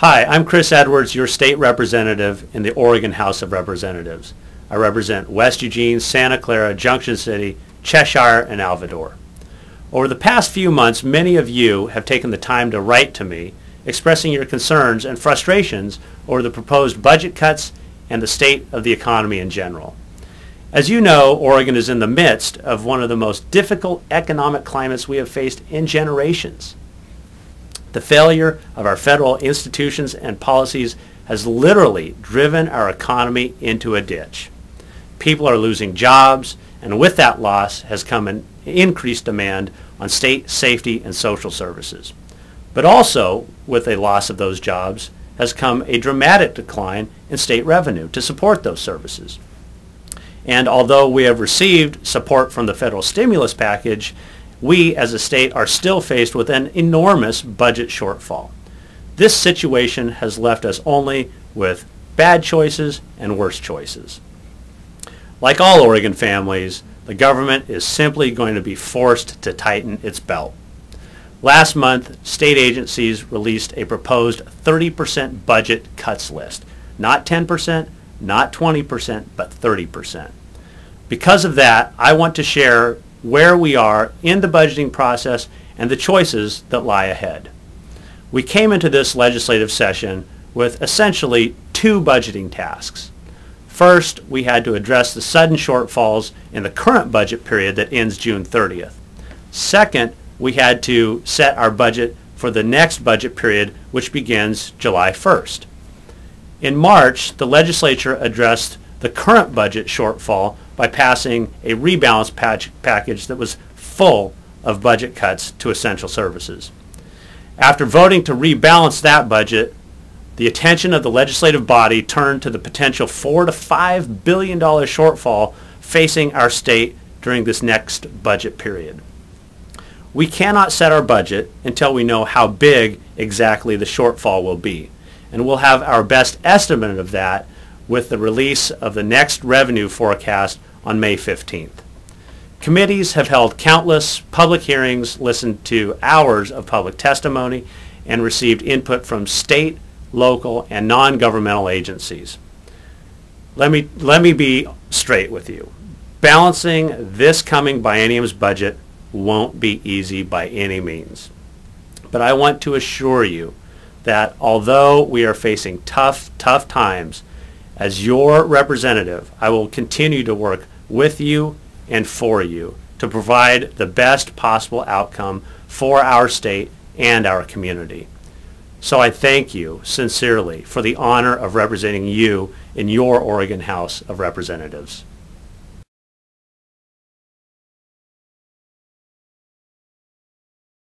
Hi, I'm Chris Edwards, your state representative in the Oregon House of Representatives. I represent West Eugene, Santa Clara, Junction City, Cheshire, and Alvadore. Over the past few months, many of you have taken the time to write to me, expressing your concerns and frustrations over the proposed budget cuts and the state of the economy in general. As you know, Oregon is in the midst of one of the most difficult economic climates we have faced in generations. The failure of our federal institutions and policies has literally driven our economy into a ditch. People are losing jobs, and with that loss has come an increased demand on state safety and social services. But also, with a loss of those jobs, has come a dramatic decline in state revenue to support those services. And although we have received support from the federal stimulus package, we as a state are still faced with an enormous budget shortfall. This situation has left us only with bad choices and worse choices. Like all Oregon families, the government is simply going to be forced to tighten its belt. Last month, state agencies released a proposed 30% budget cuts list. Not 10%, not 20%, but 30%. Because of that, I want to share where we are in the budgeting process and the choices that lie ahead. We came into this legislative session with essentially two budgeting tasks. First, we had to address the sudden shortfalls in the current budget period that ends June 30th. Second, we had to set our budget for the next budget period, which begins July 1st. In March, the legislature addressed the current budget shortfall by passing a rebalance package that was full of budget cuts to essential services. After voting to rebalance that budget, the attention of the legislative body turned to the potential $4 to $5 billion shortfall facing our state during this next budget period. We cannot set our budget until we know how big exactly the shortfall will be, and we'll have our best estimate of that with the release of the next revenue forecast on May 15th. Committees have held countless public hearings, listened to hours of public testimony, and received input from state, local, and non-governmental agencies. Let me be straight with you. Balancing this coming biennium's budget won't be easy by any means. But I want to assure you that although we are facing tough times, as your representative, I will continue to work with you and for you to provide the best possible outcome for our state and our community. So I thank you sincerely for the honor of representing you in your Oregon House of Representatives.